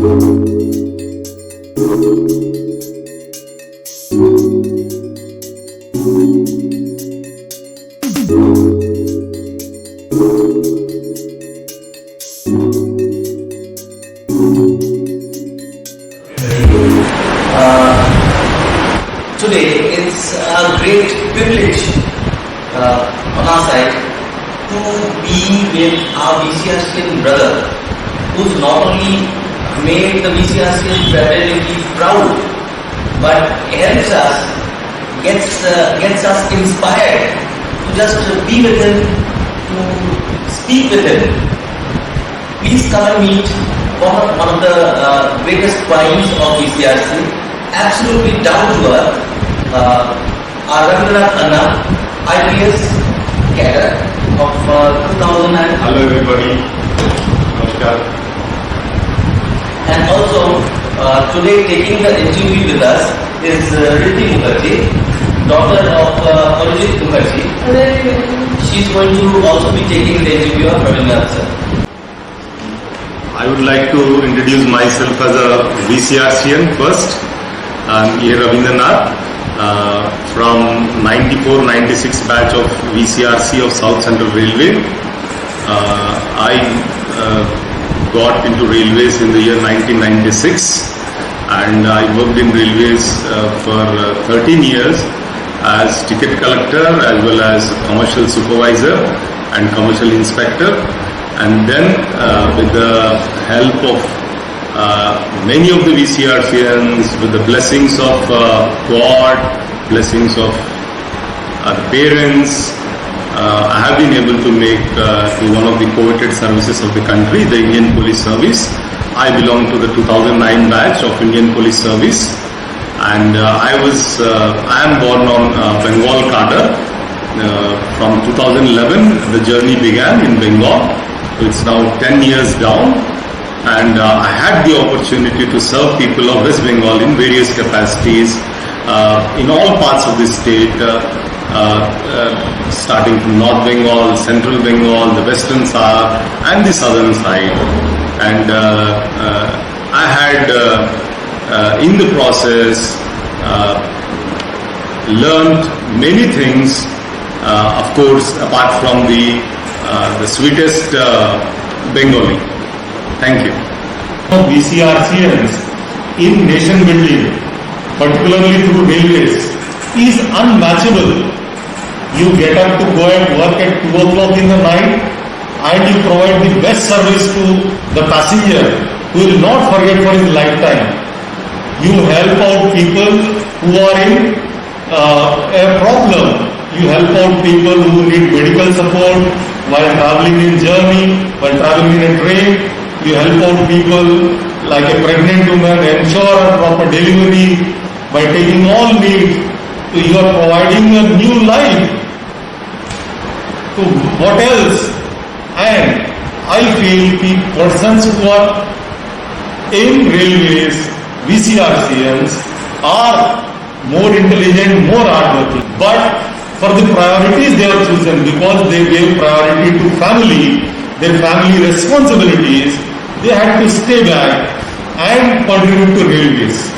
Today it's a great privilege on our side to be with our VCRCN brother, who's not only made the VCRCN fraternity proud, but helps us, gets us inspired to just be with him, to speak with him. Please come and meet one of the greatest minds of VCRC, absolutely down to earth, our Ravindranath IPS cadre of 2000. Hello everybody. Namaskar. And also today taking the interview with us is Riddhi Mukherjee, daughter of Arjit Mukherjee. She's going to also be taking the interview of Ravindranath sir. I would like to introduce myself as a VCRCN first. I'm here Ravindranath from 94-96 batch of VCRC of South Central Railway. I got into railways in the year 1996 and I worked in railways for 13 years as ticket collector as well as commercial supervisor and commercial inspector, and then with the help of many of the VCRCNs, with the blessings of God, blessings of the parents, I have been able to make to one of the coveted services of the country, the Indian Police Service. I belong to the 2009 batch of Indian Police Service, and I am born on Bengal cadre. From 2011, the journey began in Bengal. It's now 10 years down. And I had the opportunity to serve people of West Bengal in various capacities in all parts of the state, starting from North Bengal, Central Bengal, the western side and the southern side. And I had in the process learned many things, of course, apart from the sweetest Bengali. Thank you. VCRCNs in nation building, particularly through railways, is unmatchable. You get up to go and work at 2 o'clock in the night and you provide the best service to the passenger who will not forget for his lifetime. You help out people who are in a problem. You help out people who need medical support while traveling in journey, while traveling in a train. You help out people like a pregnant woman, ensure a proper delivery by taking all needs. You are providing a new life. So what else? And I feel the persons who are in railways, VCRCNs, are more intelligent, more hardworking. But for the priorities they have chosen, because they gave priority to family, their family responsibilities, they had to stay back and contribute to railways.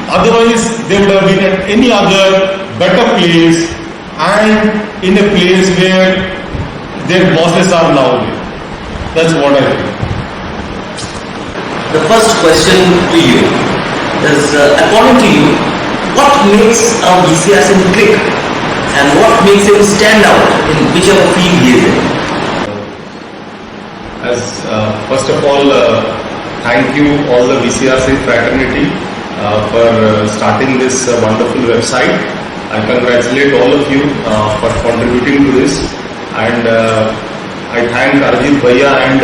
Otherwise, they would have been at any other better place and in a place where their bosses are now there. That's what I think. The first question to you is, according to you, what makes a VCRCN click and what makes him stand out in whichever field he is in? First of all, thank you all the VCRC fraternity for starting this wonderful website. I congratulate all of you for contributing to this, and I thank Arjit Bhaiya and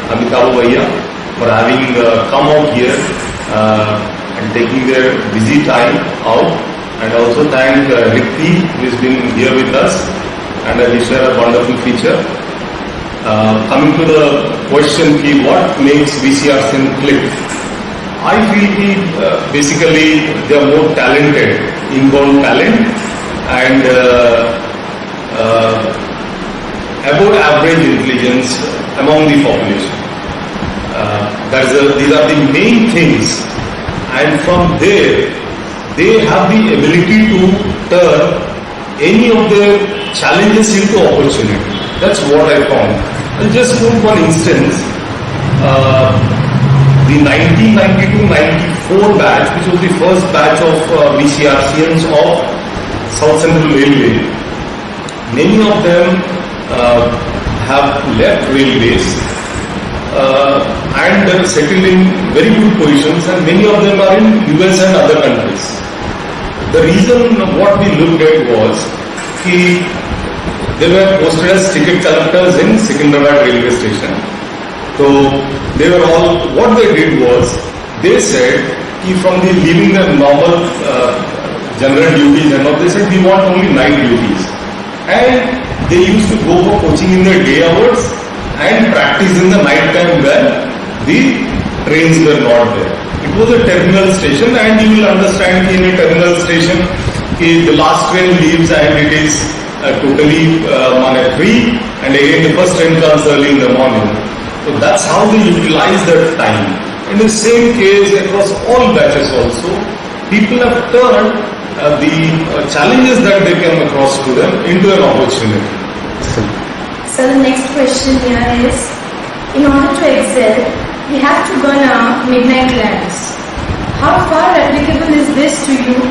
Amitabh Bhaiya for having come out here and taking their busy time out, and also thank Riddhi, who has been here with us, and I wish her a wonderful future. Coming to the question, what makes VCRCN click? I feel basically they are more talented, inborn talent, and above average intelligence among the population. These are the main things, and from there they have the ability to turn any of their challenges into opportunity. That's what I found. I'll just quote one instance. The 1992-94 batch, which was the first batch of VCRCians of South Central Railway, many of them have left railways and settled in very good positions, and many of them are in US and other countries. The reason what we looked at was they were posted as ticket collectors in Secunderabad railway station. So they were all, what they did was, they said, from the leaving their normal general duties and all, they said we want only night duties. And they used to go for coaching in the day hours and practice in the night time when the trains were not there. It was a terminal station, and you will understand in a terminal station, the last train leaves and it is totally free, and again the first train comes early in the morning. So that's how they utilize that time. In the same case across all batches also, people have turned the challenges that they come across to them into an opportunity. So the next question here is, in order to excel, we have to burn our midnight lamps. How far applicable is this to you,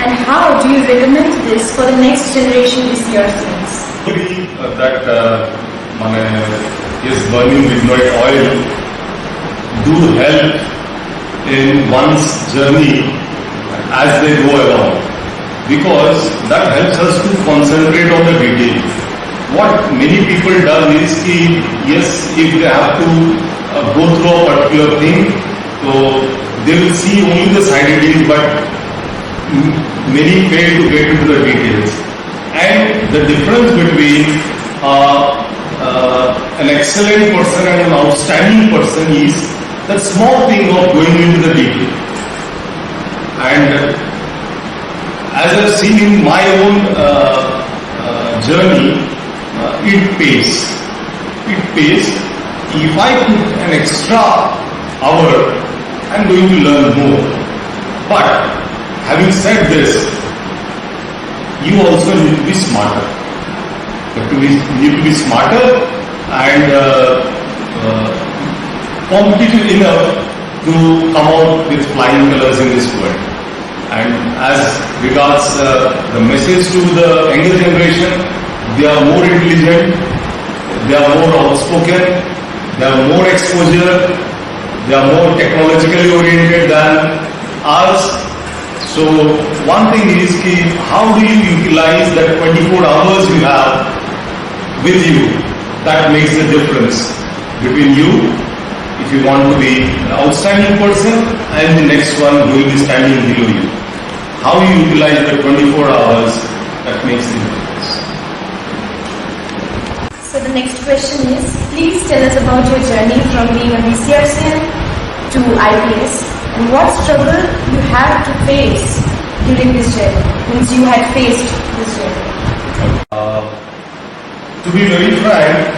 and how do you recommend this for the next generation VCRCians? Burning midnight oil do help in one's journey as they go along, because that helps us to concentrate on the detail. What many people do is, yes, if they have to go through a particular thing, so they will see only the side details, but many fail to get into the details. And the difference between an excellent person and an outstanding person is that small thing of going into the detail. And as I've seen in my own journey, it pays. It pays. If I put an extra hour, I'm going to learn more. But having said this, you also need to be smarter. You need to be smarter and competitive enough to come out with flying colors in this world. And as regards the message to the younger generation, they are more intelligent, they are more outspoken, they have more exposure, they are more technologically oriented than us. So one thing is, how do you utilize that 24 hours you have with you? That makes the difference between you, if you want to be an outstanding person, and the next one who will be standing below you. How you utilize the 24 hours, that makes the difference. So the next question is, please tell us about your journey from being a VCRCian to IPS, and what struggle you had to face during this journey, means you had faced this journey. To be very frank,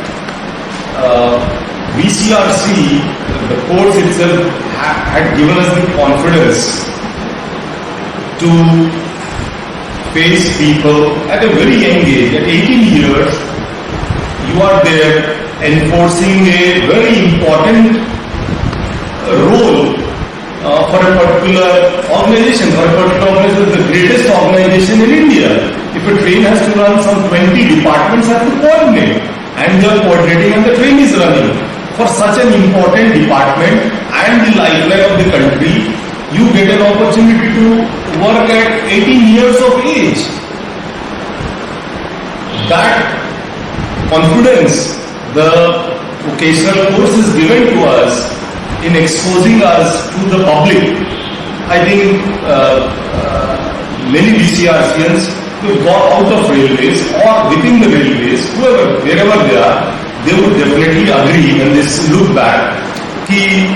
VCRC, the course itself had given us the confidence to face people at a very young age. At 18 years, you are there enforcing a very important role for a particular organization, the greatest organization in India. If a train has to run, some 20 departments have to coordinate, and they are coordinating and the train is running. For such an important department and the lifeline of the country, you get an opportunity to work at 18 years of age. That confidence the vocational course is given to us in exposing us to the public. I think many VCRCians who have got out of railways or within the railways, wherever they are, they would definitely agree when they look back that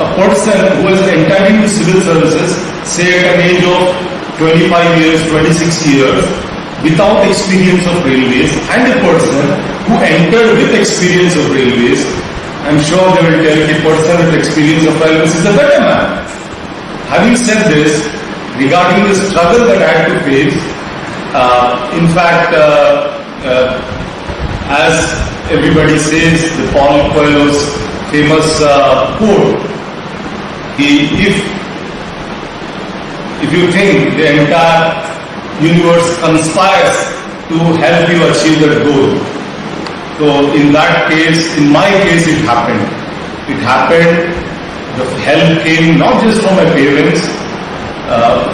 a person who has entered into civil services, say at an age of 25 years, 26 years, without experience of railways, and a person who entered with experience of railways, I'm sure they will tell the person with experience of wellness is a better man. Having said this, regarding the struggle that I had to face, in fact, as everybody says, the Paulo Coelho's famous quote, if you think the entire universe conspires to help you achieve that goal, so in that case, in my case, it happened. It happened. The help came not just from my parents,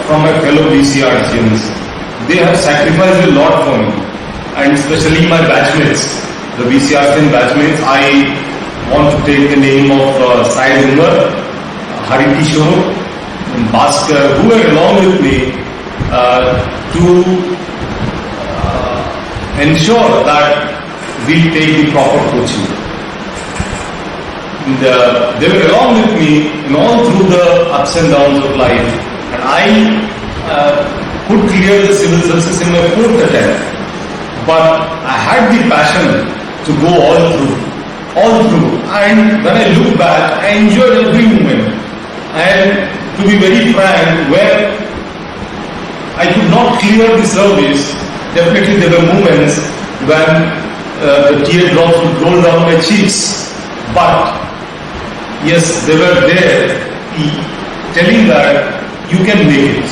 from my fellow VCRCians. They have sacrificed a lot for me, and especially my batchmates, the VCRCian batchmates. I want to take the name of Sai Umar, Hari Kishore, and Bhaskar, who were along with me to ensure that we take the proper coaching. And, they were along with me in all through the ups and downs of life, and I could clear the civil services in my 4th attempt. But I had the passion to go all through. And when I look back, I enjoyed every moment. And to be very frank, where I could not clear the service, definitely there were moments when the teardrops would roll down my cheeks. But yes, they were there telling that you can make it.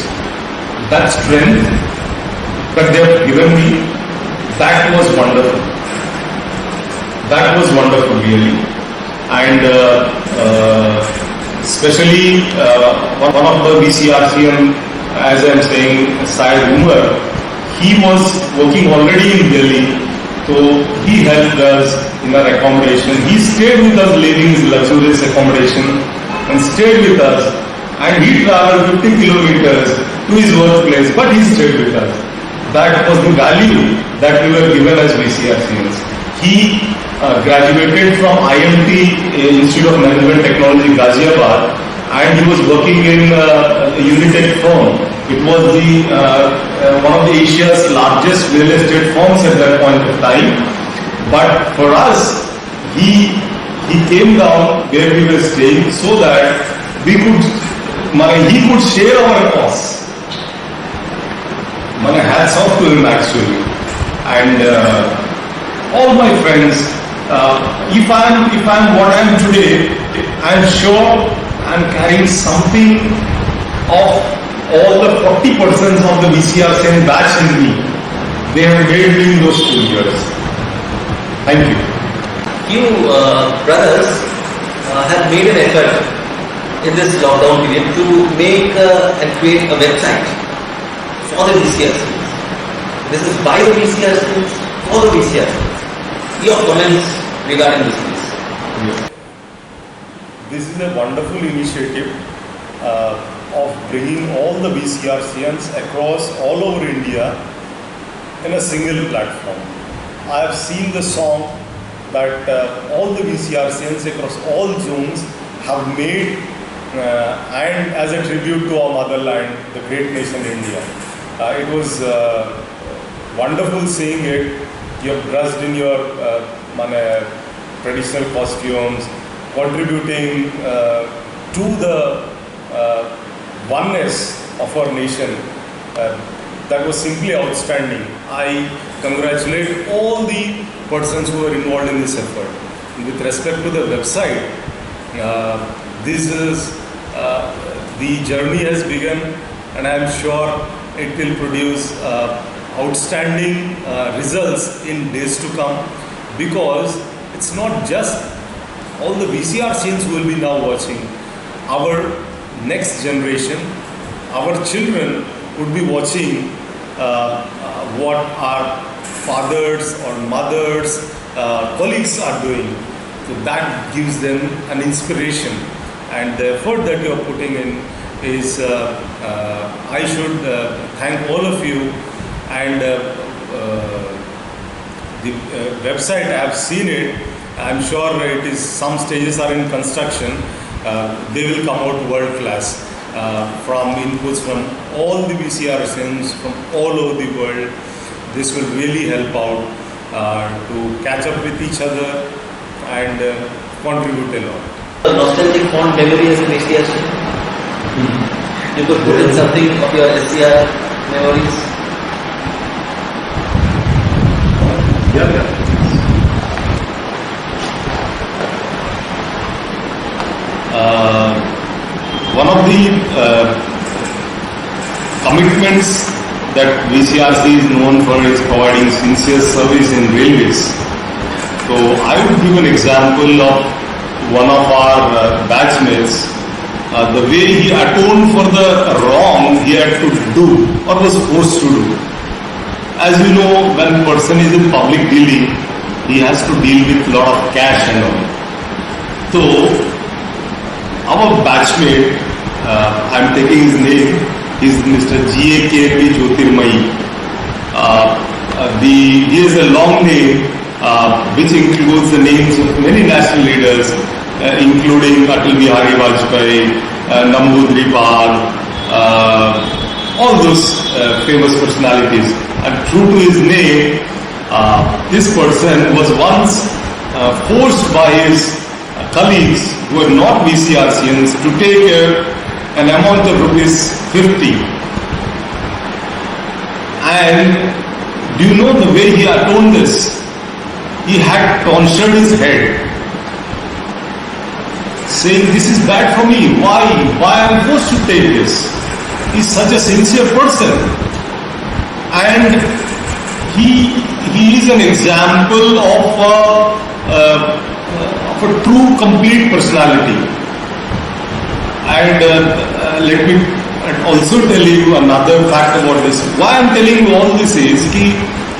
That strength that they have given me, that was wonderful. That was wonderful, really. And especially one of the VCRCian, as I am saying, Sai Umar, he was working already in Delhi. So he helped us in our accommodation. He stayed with us, living his luxurious accommodation, and stayed with us. And he traveled 50 kilometers to his workplace, but he stayed with us. That was the value that we were given as VCRCians. He graduated from IMT, Institute of Management Technology, Ghaziabad, and he was working in a Unitech firm. It was the one of the Asia's largest real estate firms at that point of time. But for us, he came down where we were staying so that he could share our costs. Hats off to him actually. And all my friends, if I'm what I am today, I'm sure I'm carrying something of all the 40% of the VCRCian batch in me. They have made me in those 2 years. Thank you. You brothers have made an effort in this lockdown period to make and create a website for the VCRCs. This is by the VCRCs, for the VCRCs. Your comments regarding this, please. Yes. This is a wonderful initiative of bringing all the VCRCians across all over India in a single platform. I have seen the song that all the VCRCians across all zones have made and as a tribute to our motherland, the great nation India. It was wonderful seeing it. You have dressed in your traditional costumes, contributing to the oneness of our nation. That was simply outstanding. I congratulate all the persons who were involved in this effort. With respect to the website, this is the journey has begun, and I am sure it will produce outstanding results in days to come, because it's not just all the VCRCians who will be now watching. Our next generation, our children would be watching what our fathers or mothers, colleagues are doing. So that gives them an inspiration, and the effort that you are putting in is, I should thank all of you. And the website, I have seen it. I'm sure it is, some stages are in construction. They will come out world class from inputs from all the VCRCians from all over the world. This will really help out to catch up with each other and contribute a lot. A nostalgic fond memory as an SCR student? You could put in something of your SCR memories? Yeah. One of the commitments that VCRC is known for is providing sincere service in railways. So I would give an example of one of our batchmates, the way he atoned for the wrong he had to do or was forced to do. As you know, when a person is in public dealing, he has to deal with a lot of cash and all. So our batchmate, I'm taking his name, is Mr. G.A.K.P. Jyotirmayi. He has a long name which includes the names of many national leaders, including Atal Bihari Vajpayee, Nambudri Pal, all those famous personalities. And true to his name, this person was once forced by his colleagues who were not VCRCians to take an amount of rupees 50. And do you know the way he atoned this? He had tonsured his head, saying, "This is bad for me. Why I am forced to take this?" He's such a sincere person. And he is an example of a true, complete personality. And let me also tell you another fact about this. Why I'm telling you all this is that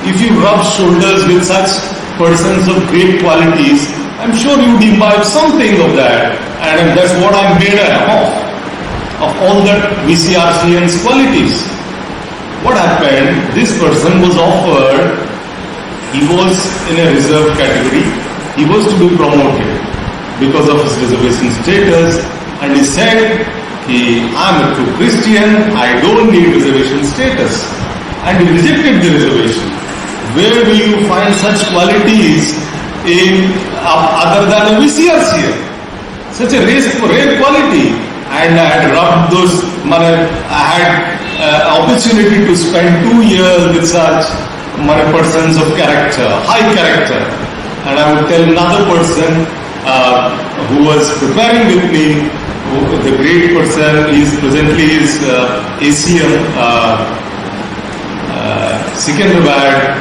if you rub shoulders with such persons of great qualities, I'm sure you would imbibe something of that. And that's what I'm made of all that VCRCian's qualities. What happened? This person was offered, he was in a reserved category, he was to be promoted because of his reservation status, and he said, I'm a true Christian, I don't need reservation status. And he rejected the reservation. Where will you find such qualities in other than a VCRCian? Such a rare quality. And I had rubbed those, I had opportunity to spend 2 years with such persons of character, high character. And I would tell another person who was preparing with me, the great person is presently is ACM Secunderabad,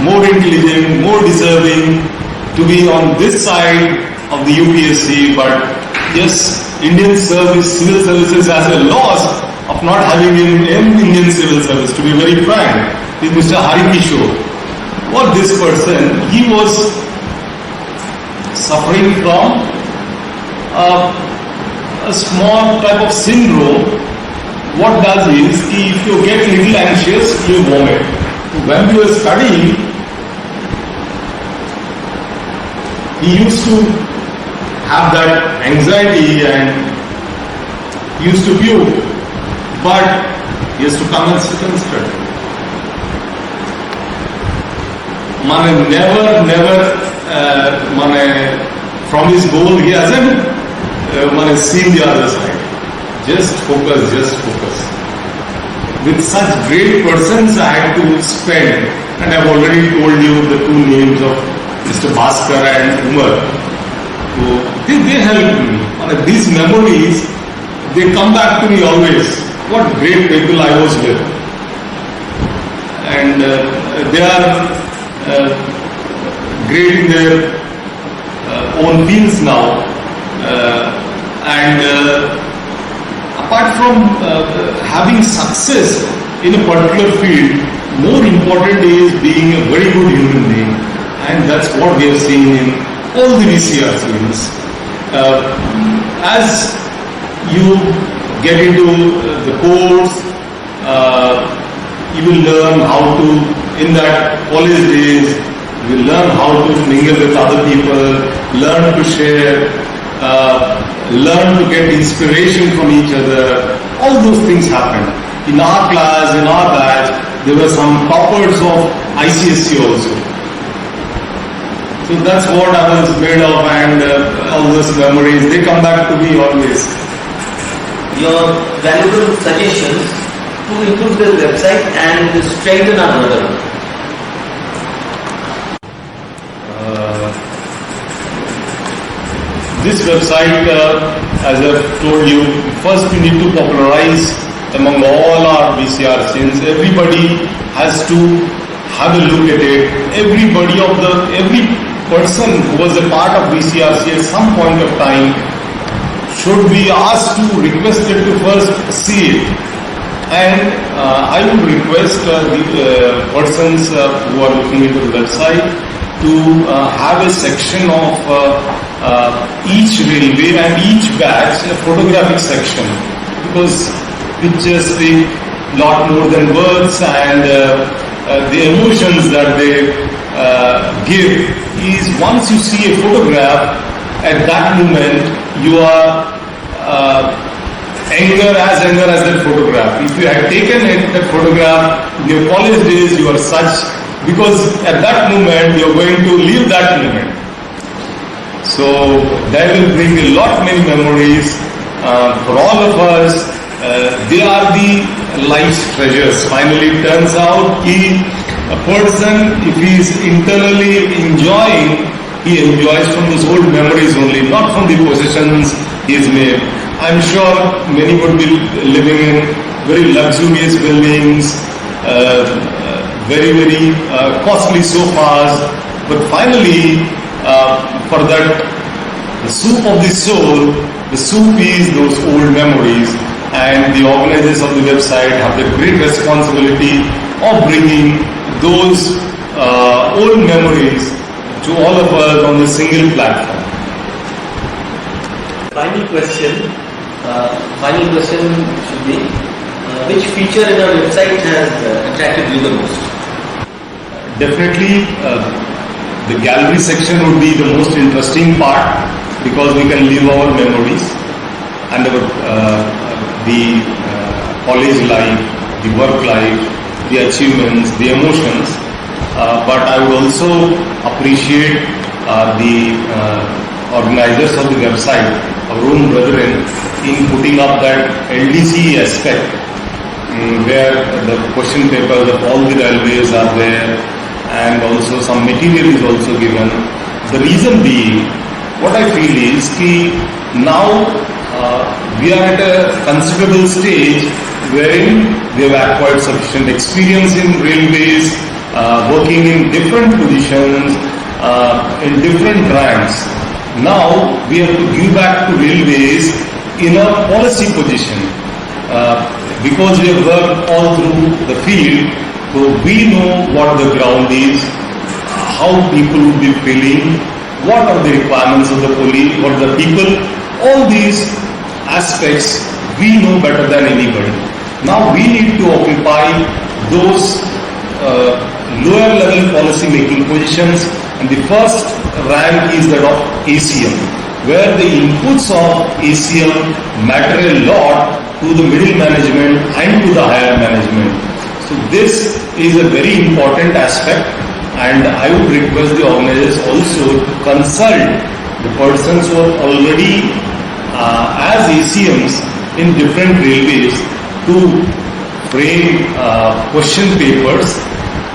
more intelligent, more deserving to be on this side of the UPSC, but yes, Indian service, civil services has a loss of not having him in Indian civil service, to be very frank, is Mr. Hari Kishore. What this person, he was suffering from a small type of syndrome. What does is, if you get a little anxious, you vomit. When we were studying, he used to have that anxiety and used to puke, but he has to come and sit and study. From his goal, he hasn't seen the other side. Just focus. With such great persons I had to spend, and I've already told you the two names of Mr. Bhaskar and Umar. So they helped me. These memories, they come back to me always. What great people I was with. And they are great in their own fields now. Apart from having success in a particular field, more important is being a very good human being. And that's what we have seen in all the VCRCs. As you get into the course, you will learn how to, in that college days, you will learn how to mingle with other people, learn to share, learn to get inspiration from each other. All those things happen. In our class, in our batch, there were some toppers of ICSC also. So So that's what I was made of, and all those memories, they come back to me always. Your valuable suggestions to improve the website and strengthen our brotherhood. This website, as I've told you, first we need to popularize among all our VCRCs. Everybody has to have a look at it. Every person who was a part of VCRC at some point of time should be asked to requested to first see it. And I would request the persons who are looking into the website to have a section of each railway and each batch, a photographic section, because pictures speak a lot more than words, and the emotions that they give is, once you see a photograph, at that moment you are anger as that photograph. If you had taken that photograph in your college days, you are such, because at that moment you are going to leave that moment. So that will bring a lot many memories for all of us. They are the life's treasures. Finally, it turns out a person, if he is internally enjoying, he enjoys from those old memories only, not from the possessions he has made. I'm sure many would be living in very luxurious buildings, very, very costly sofas, but finally, for that, the soup of the soul, the soup is those old memories, and the organizers of the website have the great responsibility of bringing those old memories to all of us on the single platform. Final question should be, which feature in our website has attracted you the most? Definitely, the gallery section would be the most interesting part, because we can live our memories and the college life, the work life, the achievements, the emotions. But I would also appreciate the organizers of the website, our own brethren, in putting up that LDC aspect, where the question papers of all the railways are there, and also some material is also given. The reason being, what I feel is that now we are at a considerable stage wherein we have acquired sufficient experience in railways, working in different positions, in different ranks. Now we have to give back to railways in a policy position, because we have worked all through the field, so we know what the ground is, how people would be feeling, what are the requirements of the police, what are the people, all these aspects we know better than anybody. Now we need to occupy those lower level policy making positions, and the first rank is that of ACM, where the inputs of ACM matter a lot to the middle management and to the higher management. So this is a very important aspect, and I would request the organizers also to consult the persons who are already as ACMs in different railways to frame question papers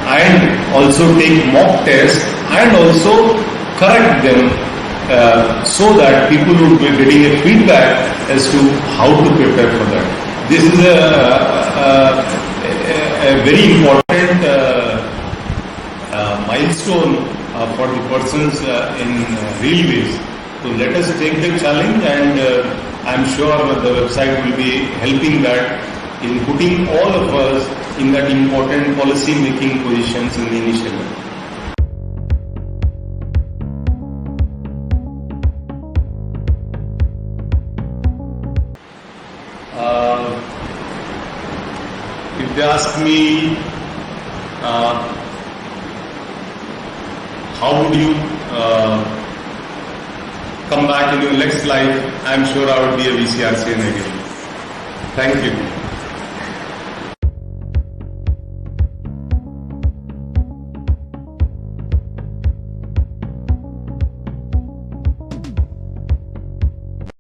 and also take mock tests and also correct them, so that people would be getting a feedback as to how to prepare for that. This is a very important milestone for the persons in railways. So let us take the challenge, and I'm sure the website will be helping that in putting all of us in that important policy making positions in the initial level. If they ask me how would you come back in your next life, I'm sure I would be a VCRCN again. Thank you.